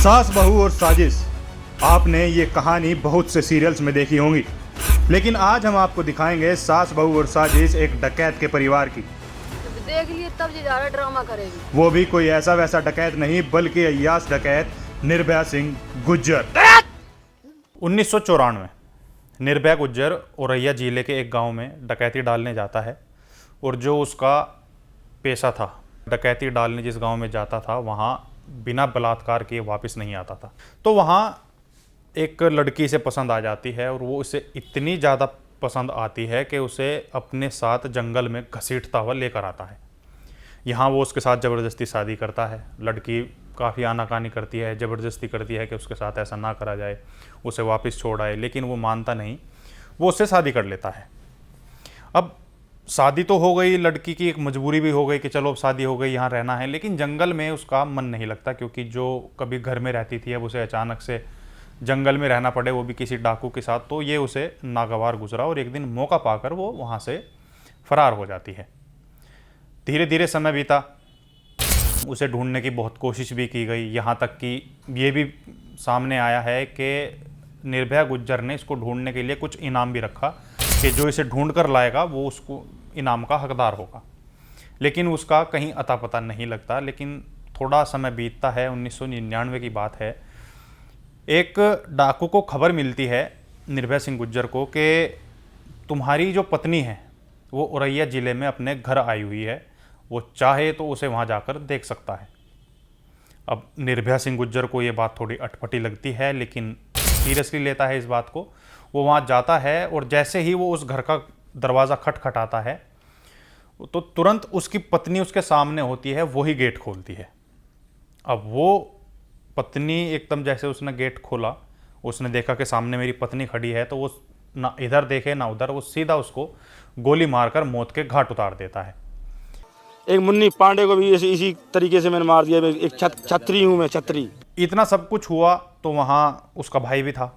सास बहू और साजिश, आपने ये कहानी बहुत से सीरियल्स में देखी होंगी, लेकिन आज हम आपको दिखाएंगे सास बहू और साजिश एक डकैत के परिवार की। देख लिए तब जी ज़्यादा ड्रामा करेगी। वो भी कोई ऐसा वैसा डकैत नहीं, बल्कि अय्याश डकैत निर्भया सिंह गुज्जर। 1994 निर्भया गुज्जर औरैया जिले के एक गांव में डकैती डालने जाता है, और जो उसका पेशा था, डकैती डालने जिस गांव में जाता था वहां बिना बलात्कार किए वापस नहीं आता था। तो वहां एक लड़की से पसंद आ जाती है, और वो उसे इतनी ज़्यादा पसंद आती है कि उसे अपने साथ जंगल में घसीटता हुआ लेकर आता है। यहाँ वो उसके साथ ज़बरदस्ती शादी करता है। लड़की काफ़ी आनाकानी करती है, ज़बरदस्ती करती है कि उसके साथ ऐसा ना करा जाए, उसे वापस छोड़ आए, लेकिन वो मानता नहीं, वो उससे शादी कर लेता है। अब शादी तो हो गई, लड़की की एक मजबूरी भी हो गई कि चलो अब शादी हो गई, यहाँ रहना है, लेकिन जंगल में उसका मन नहीं लगता, क्योंकि जो कभी घर में रहती थी अब उसे अचानक से जंगल में रहना पड़े, वो भी किसी डाकू के साथ, तो ये उसे नागवार गुजरा। और एक दिन मौका पाकर वो वहाँ से फरार हो जाती है। धीरे धीरे समय बीता, उसे ढूंढने की बहुत कोशिश भी की गई, यहाँ तक कि ये भी सामने आया है कि निर्भया गुज्जर ने इसको ढूंढने के लिए कुछ इनाम भी रखा कि जो इसे ढूंढ कर लाएगा वो उसको इनाम का हकदार होगा। लेकिन उसका कहीं अता पता नहीं लगता। लेकिन थोड़ा समय बीतता है, 1999 की बात है। एक डाकू को खबर मिलती है निर्भया सिंह गुज्जर को कि तुम्हारी जो पत्नी है वो औरैया ज़िले में अपने घर आई हुई है, वो चाहे तो उसे वहाँ जाकर देख सकता है। अब निर्भया सिंह गुज्जर को ये बात थोड़ी अटपटी लगती है, लेकिन सीरियसली लेता है इस बात को। वो वहाँ जाता है, और जैसे ही वो उस घर का दरवाज़ा खटखटाता है तो तुरंत उसकी पत्नी उसके सामने होती है, वही गेट खोलती है। अब वो पत्नी एकदम, जैसे उसने गेट खोला, उसने देखा कि सामने मेरी पत्नी खड़ी है, तो वो ना इधर देखे ना उधर, वो सीधा उसको गोली मारकर मौत के घाट उतार देता है। एक मुन्नी पांडे को भी इसी तरीके से मैंने मार दिया। मैं एक छतरी हूँ, मैं छतरी। इतना सब कुछ हुआ तो वहाँ उसका भाई भी था,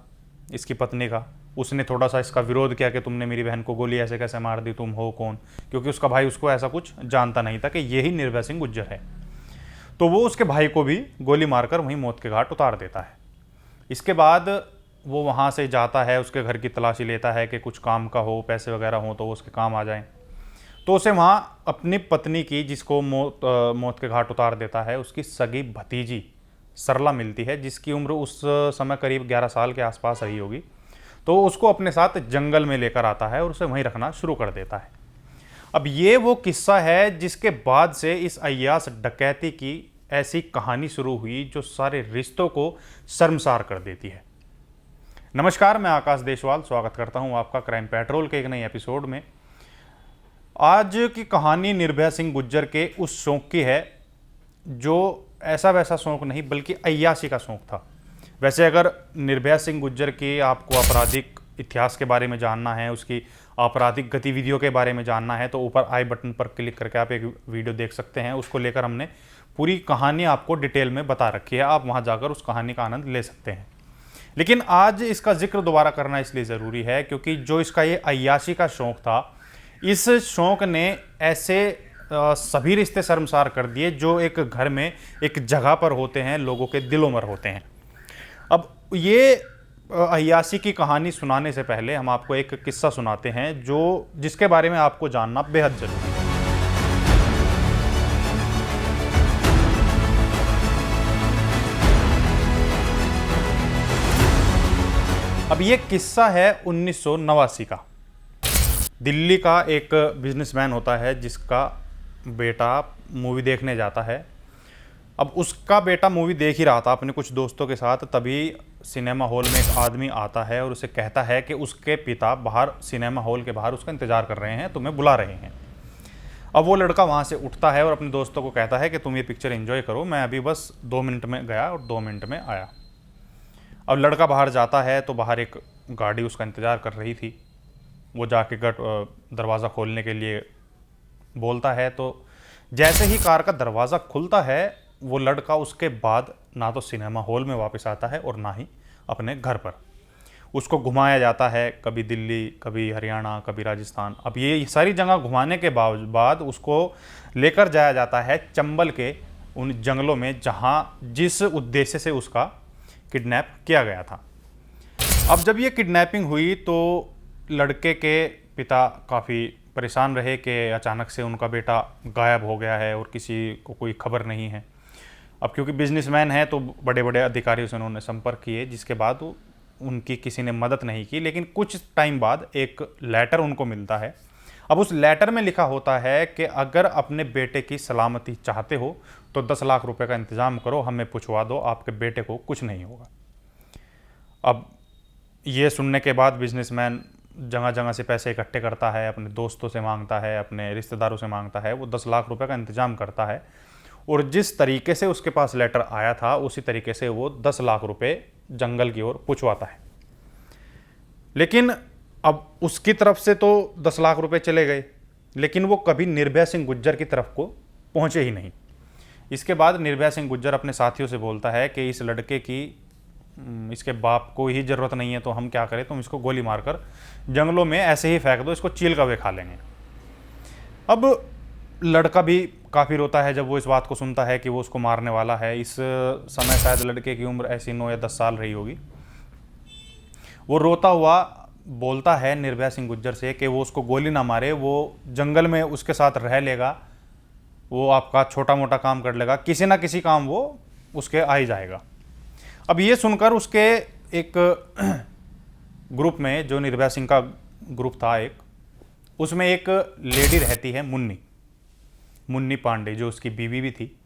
इसकी पत्नी का। उसने थोड़ा सा इसका विरोध किया कि तुमने मेरी बहन को गोली ऐसे कैसे मार दी, तुम हो कौन, क्योंकि उसका भाई उसको ऐसा कुछ जानता नहीं था कि यही निर्भया सिंह गुज्जर है। तो वो उसके भाई को भी गोली मारकर वहीं मौत के घाट उतार देता है। इसके बाद वो वहाँ से जाता है, उसके घर की तलाशी लेता है कि कुछ काम का हो, पैसे वगैरह हो तो उसके काम आ जाएं। तो उसे वहाँ अपनी पत्नी की, जिसको मौत के घाट उतार देता है, उसकी सगी भतीजी सरला मिलती है, जिसकी उम्र उस समय करीब 11 साल के आसपास रही होगी। तो उसको अपने साथ जंगल में लेकर आता है और उसे वहीं रखना शुरू कर देता है। अब ये वो किस्सा है जिसके बाद से इस अय्याश डकैती की ऐसी कहानी शुरू हुई जो सारे रिश्तों को शर्मसार कर देती है। नमस्कार, मैं आकाश देशवाल स्वागत करता हूं आपका क्राइम पेट्रोल के एक नए एपिसोड में। आज की कहानी निर्भया सिंह गुज्जर के उस शौक की है जो ऐसा वैसा शौक नहीं, बल्कि अय्याशी का शौक था। वैसे अगर निर्भया सिंह गुज्जर के आपको आपराधिक इतिहास के बारे में जानना है, उसकी आपराधिक गतिविधियों के बारे में जानना है, तो ऊपर आई बटन पर क्लिक करके आप एक वीडियो देख सकते हैं। उसको लेकर हमने पूरी कहानी आपको डिटेल में बता रखी है, आप वहां जाकर उस कहानी का आनंद ले सकते हैं। लेकिन आज इसका जिक्र दोबारा करना इसलिए ज़रूरी है क्योंकि जो इसका ये अय्याशी का शौक था, इस शौक ने ऐसे सभी रिश्ते शर्मसार कर दिए जो एक घर में एक जगह पर होते हैं, लोगों के दिलों में होते हैं। अब ये अय्याशी की कहानी सुनाने से पहले हम आपको एक किस्सा सुनाते हैं जिसके बारे में आपको जानना बेहद जरूरी है। अब ये किस्सा है 1989 का। दिल्ली का एक बिजनेसमैन होता है जिसका बेटा मूवी देखने जाता है। अब उसका बेटा मूवी देख ही रहा था अपने कुछ दोस्तों के साथ, तभी सिनेमा हॉल में एक आदमी आता है और उसे कहता है कि उसके पिता बाहर सिनेमा हॉल के बाहर उसका इंतज़ार कर रहे हैं, तुम्हें बुला रहे हैं। अब वो लड़का वहाँ से उठता है और अपने दोस्तों को कहता है कि तुम ये पिक्चर एंजॉय करो, मैं अभी बस 2 मिनट में गया और 2 मिनट में आया। अब लड़का बाहर जाता है तो बाहर एक गाड़ी उसका इंतज़ार कर रही थी। वो जाके दरवाज़ा खोलने के लिए बोलता है, तो जैसे ही कार का दरवाज़ा खुलता है, वो लड़का उसके बाद ना तो सिनेमा हॉल में वापस आता है और ना ही अपने घर पर। उसको घुमाया जाता है, कभी दिल्ली, कभी हरियाणा, कभी राजस्थान। अब ये सारी जगह घुमाने के बाद उसको लेकर जाया जाता है चंबल के उन जंगलों में जिस उद्देश्य से उसका किडनैप किया गया था। अब जब ये किडनैपिंग हुई तो लड़के के पिता काफ़ी परेशान रहे कि अचानक से उनका बेटा गायब हो गया है और किसी को कोई खबर नहीं है। अब क्योंकि बिजनेसमैन है तो बड़े बड़े अधिकारियों से उन्होंने संपर्क किए, जिसके बाद उनकी किसी ने मदद नहीं की। लेकिन कुछ टाइम बाद एक लेटर उनको मिलता है। अब उस लेटर में लिखा होता है कि अगर अपने बेटे की सलामती चाहते हो तो 10 लाख रुपए का इंतज़ाम करो, हमें पूछवा दो, आपके बेटे को कुछ नहीं होगा। अब ये सुनने के बाद बिजनेसमैन जगह जगह से पैसे इकट्ठे करता है, अपने दोस्तों से मांगता है, अपने रिश्तेदारों से मांगता है, वो 10 लाख रुपए का इंतज़ाम करता है। और जिस तरीके से उसके पास लेटर आया था उसी तरीके से वो 10 लाख रुपए जंगल की ओर पुछवाता है। लेकिन अब उसकी तरफ से तो 10 लाख रुपए चले गए, लेकिन वो कभी निर्भया सिंह गुज्जर की तरफ को पहुंचे ही नहीं। इसके बाद निर्भया सिंह गुज्जर अपने साथियों से बोलता है कि इस लड़के की इसके बाप को ही ज़रूरत नहीं है तो हम क्या करें, तुम इसको गोली मारकर जंगलों में ऐसे ही फेंक दो, इसको चील कौवे खा लेंगे। अब लड़का भी काफ़ी रोता है जब वो इस बात को सुनता है कि वो उसको मारने वाला है। इस समय शायद लड़के की उम्र ऐसी 9 या 10 साल रही होगी। वो रोता हुआ बोलता है निर्भया सिंह गुज्जर से कि वो उसको गोली ना मारे, वो जंगल में उसके साथ रह लेगा, वो आपका छोटा मोटा काम कर लेगा, किसी ना किसी काम वो उसके आ ही जाएगा। अब ये सुनकर उसके एक ग्रुप में, जो निर्भया सिंह का ग्रुप था एक, उसमें एक लेडी रहती है मुन्नी पांडे, जो उसकी बीवी भी थी।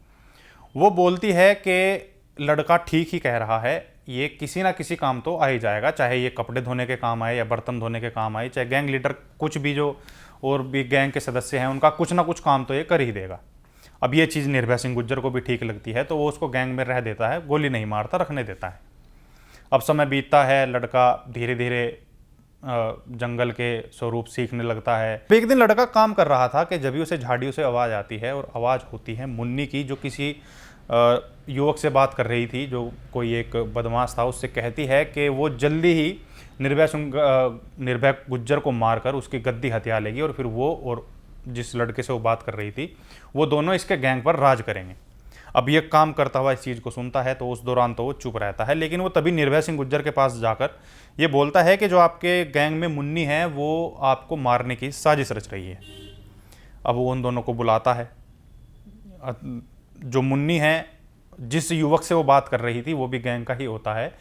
वो बोलती है कि लड़का ठीक ही कह रहा है, ये किसी ना किसी काम तो आ ही जाएगा, चाहे ये कपड़े धोने के काम आए या बर्तन धोने के काम आए, चाहे गैंग लीडर कुछ भी जो और भी गैंग के सदस्य हैं उनका कुछ ना कुछ काम तो ये कर ही देगा। अब ये चीज़ निर्भया सिंह गुज्जर को भी ठीक लगती है तो वो उसको गैंग में रह देता है, गोली नहीं मारता, रखने देता है। अब समय बीतता है, लड़का धीरे धीरे जंगल के स्वरूप सीखने लगता है। तो एक दिन लड़का काम कर रहा था कि जब भी उसे झाड़ियों से आवाज़ आती है, और आवाज़ होती है मुन्नी की, जो किसी युवक से बात कर रही थी, जो कोई एक बदमाश था। उससे कहती है कि वो जल्दी ही निर्भया गुज्जर को मारकर उसकी गद्दी हथिया लेगी और फिर वो और जिस लड़के से वो बात कर रही थी वो दोनों इसके गैंग पर राज करेंगे। अब ये काम करता हुआ इस चीज़ को सुनता है तो उस दौरान तो वो चुप रहता है, लेकिन वो तभी निर्भया सिंह गुज्जर के पास जाकर ये बोलता है कि जो आपके गैंग में मुन्नी है वो आपको मारने की साजिश रच रही है। अब वो उन दोनों को बुलाता है। जो मुन्नी है, जिस युवक से वो बात कर रही थी, वो भी गैंग का ही होता है।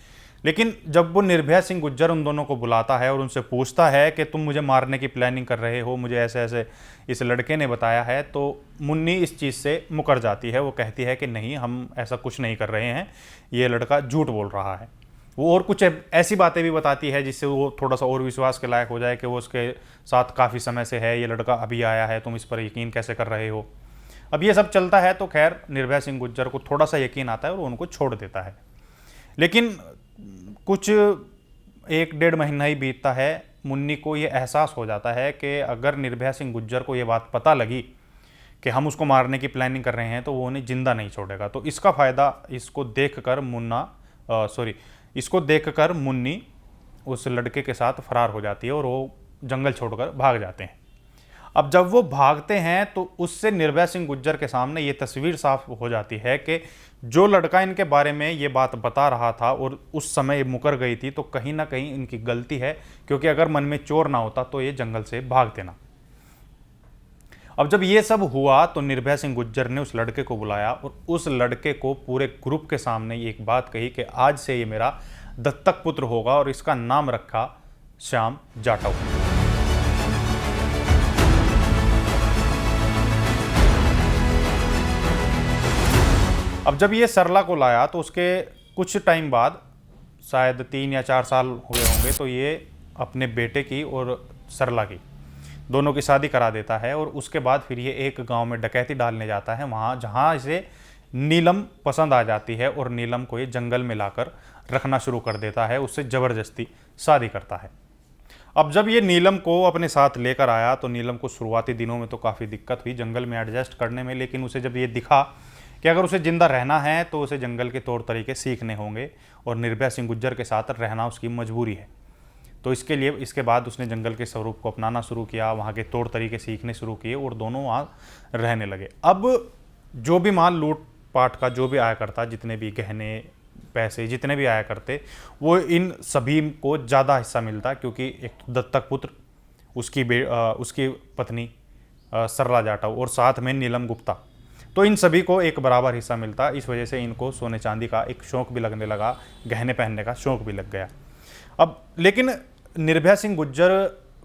लेकिन जब वो निर्भया सिंह गुज्जर उन दोनों को बुलाता है और उनसे पूछता है कि तुम मुझे मारने की प्लानिंग कर रहे हो, मुझे ऐसे ऐसे इस लड़के ने बताया है, तो मुन्नी इस चीज़ से मुकर जाती है। वो कहती है कि नहीं, हम ऐसा कुछ नहीं कर रहे हैं, ये लड़का झूठ बोल रहा है। वो और कुछ ऐसी बातें भी बताती है जिससे वो थोड़ा सा और विश्वास के लायक हो जाए कि वो उसके साथ काफ़ी समय से है, ये लड़का अभी आया है, तुम इस पर यकीन कैसे कर रहे हो। अब ये सब चलता है तो खैर निर्भया सिंह गुज्जर को थोड़ा सा यकीन आता है और वो उनको छोड़ देता है। लेकिन कुछ 1-1.5 महीना ही बीतता है, मुन्नी को ये एहसास हो जाता है कि अगर निर्भया सिंह गुज्जर को ये बात पता लगी कि हम उसको मारने की प्लानिंग कर रहे हैं तो वो उन्हें जिंदा नहीं छोड़ेगा। तो इसका फ़ायदा इसको देखकर मुन्नी उस लड़के के साथ फरार हो जाती है और वो जंगल छोड़कर भाग जाते हैं। अब जब वो भागते हैं तो उससे निर्भया सिंह गुज्जर के सामने ये तस्वीर साफ हो जाती है कि जो लड़का इनके बारे में ये बात बता रहा था और उस समय मुकर गई थी, तो कहीं ना कहीं इनकी गलती है, क्योंकि अगर मन में चोर ना होता तो ये जंगल से भागते ना। अब जब ये सब हुआ तो निर्भया सिंह गुज्जर ने उस लड़के को बुलाया और उस लड़के को पूरे ग्रुप के सामने एक बात कही कि आज से ये मेरा दत्तक पुत्र होगा और इसका नाम रखा श्याम जाटव। अब जब ये सरला को लाया तो उसके कुछ टाइम बाद, शायद 3 या 4 साल हुए होंगे, तो ये अपने बेटे की और सरला की दोनों की शादी करा देता है। और उसके बाद फिर ये एक गांव में डकैती डालने जाता है, वहाँ जहाँ इसे नीलम पसंद आ जाती है और नीलम को ये जंगल में लाकर रखना शुरू कर देता है, उससे ज़बरदस्ती शादी करता है। अब जब ये नीलम को अपने साथ लेकर आया तो नीलम को शुरुआती दिनों में तो काफ़ी दिक्कत हुई जंगल में एडजस्ट करने में, लेकिन उसे जब ये दिखा कि अगर उसे ज़िंदा रहना है तो उसे जंगल के तौर तरीके सीखने होंगे और निर्भया सिंह गुज्जर के साथ रहना उसकी मजबूरी है, तो इसके बाद उसने जंगल के स्वरूप को अपनाना शुरू किया, वहाँ के तौर तरीके सीखने शुरू किए और दोनों वहाँ रहने लगे। अब जो भी माल लूट लूटपाट का जो भी आया करता, जितने भी गहने पैसे जितने भी आया करते, वो इन सभी को ज़्यादा हिस्सा मिलता, क्योंकि एक दत्तक पुत्र, उसकी पत्नी सरला जाटव और साथ में नीलम गुप्ता, तो इन सभी को एक बराबर हिस्सा मिलता। इस वजह से इनको सोने चांदी का एक शौक़ भी लगने लगा, गहने पहनने का शौक़ भी लग गया। अब लेकिन निर्भया सिंह गुर्जर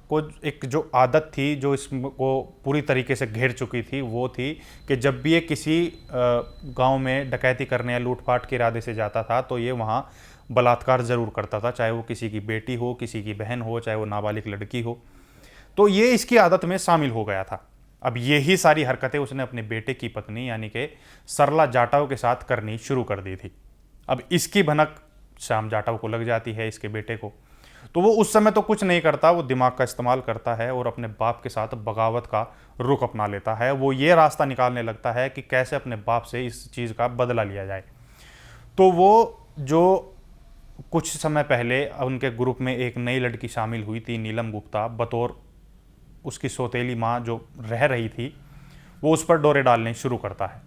को एक जो आदत थी, जो इसको पूरी तरीके से घेर चुकी थी, वो थी कि जब भी ये किसी गांव में डकैती करने या लूटपाट के इरादे से जाता था तो ये वहाँ बलात्कार ज़रूर करता था, चाहे वो किसी की बेटी हो, किसी की बहन हो, चाहे वो नाबालिग लड़की हो। तो ये इसकी आदत में शामिल हो गया था। अब यही सारी हरकतें उसने अपने बेटे की पत्नी यानी कि सरला जाटव के साथ करनी शुरू कर दी थी। अब इसकी भनक श्याम जाटव को लग जाती है, इसके बेटे को। तो वो उस समय तो कुछ नहीं करता, वो दिमाग का इस्तेमाल करता है और अपने बाप के साथ बगावत का रुख अपना लेता है। वो ये रास्ता निकालने लगता है कि कैसे अपने बाप से इस चीज़ का बदला लिया जाए। तो वो जो कुछ समय पहले उनके ग्रुप में एक नई लड़की शामिल हुई थी, नीलम गुप्ता, बतौर उसकी सौतेली माँ जो रह रही थी, वो उस पर डोरे डालने शुरू करता है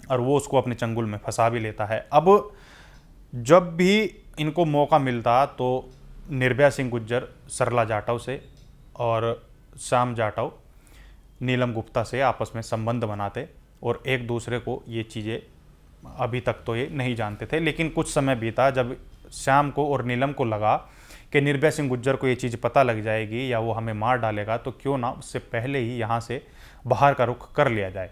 और वो उसको अपने चंगुल में फंसा भी लेता है। अब जब भी इनको मौका मिलता तो निर्भया सिंह गुर्जर सरला जाटव से और श्याम जाटव नीलम गुप्ता से आपस में संबंध बनाते और एक दूसरे को ये चीज़ें अभी तक तो ये नहीं जानते थे। लेकिन कुछ समय बीता, जब श्याम को और नीलम को लगा कि निर्भया सिंह गुर्जर को ये चीज़ पता लग जाएगी या वो हमें मार डालेगा, तो क्यों ना उससे पहले ही यहाँ से बाहर का रुख कर लिया जाए।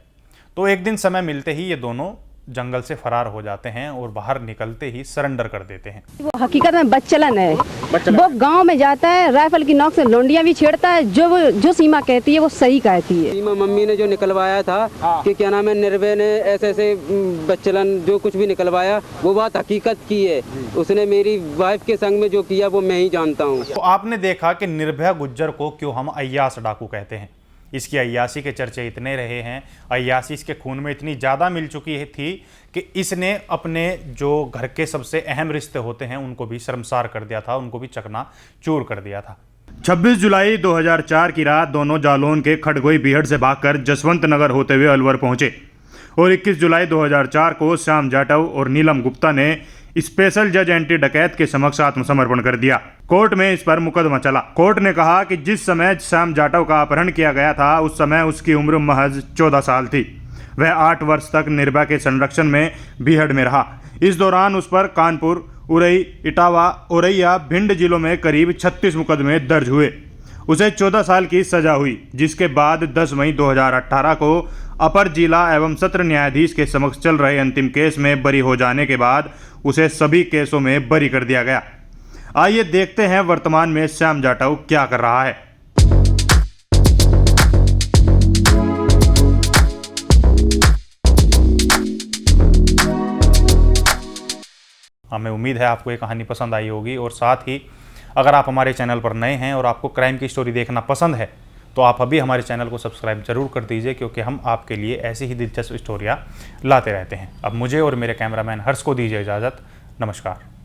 तो एक दिन समय मिलते ही ये दोनों जंगल से फरार हो जाते हैं और बाहर निकलते ही सरेंडर कर देते हैं। वो हकीकत में बच्चलन है। वो गांव में जाता है, राइफल की नोक से लोंडियां भी छेड़ता है। जो सीमा कहती है वो सही कहती है। सीमा मम्मी ने जो निकलवाया था कि क्या नाम है, निर्भय ने ऐसे ऐसे बच्चलन जो कुछ भी निकलवाया, वो बात हकीकत की है। उसने मेरी वाइफ के संग में जो किया वो मैं ही जानता हूँ। तो आपने देखा कि निर्भया गुर्जर को क्यों हम अय्यास डाकू कहते हैं। इसकी अय्यासी के चर्चे इतने रहे हैं, अय्यासी इसके खून में इतनी ज़्यादा मिल चुकी थी कि इसने अपने जो घर के सबसे अहम रिश्ते होते हैं उनको भी शर्मसार कर दिया था, उनको भी चकनाचूर कर दिया था। 26 जुलाई 2004 की रात दोनों जालौन के खड़गोई बीहड़ से भागकर जसवंत नगर होते हुए अलवर पहुंचे और 21 जुलाई 2004 को श्याम जाटव और नीलम गुप्ता ने स्पेशल जज एंटी डकैत के समक्ष आत्मसमर्पण कर दिया। कोर्ट में इस पर मुकदमा चला। कोर्ट ने कहा कि जिस समय श्याम जाटव का अपहरण किया गया था उस समय उसकी उम्र महज 14 साल थी। वह 8 वर्ष तक निर्भया के संरक्षण में बीहड़ में रहा। इस दौरान उस पर कानपुर, उरई, इटावा, औरैया, भिंड जिलों में करीब 36 मुकदमे दर्ज हुए। उसे 14 साल की सजा हुई, जिसके बाद 10 मई 2018 को अपर जिला एवं सत्र न्यायाधीश के समक्ष चल रहे अंतिम केस में बरी हो जाने के बाद उसे सभी केसों में बरी कर दिया गया। आइए देखते हैं वर्तमान में श्याम जाटव क्या कर रहा है। हमें उम्मीद है आपको ये कहानी पसंद आई होगी और साथ ही अगर आप हमारे चैनल पर नए हैं और आपको क्राइम की स्टोरी देखना पसंद है तो आप अभी हमारे चैनल को सब्सक्राइब जरूर कर दीजिए, क्योंकि हम आपके लिए ऐसी ही दिलचस्प स्टोरियाँ लाते रहते हैं। अब मुझे और मेरे कैमरामैन हर्ष को दीजिए इजाज़त। नमस्कार।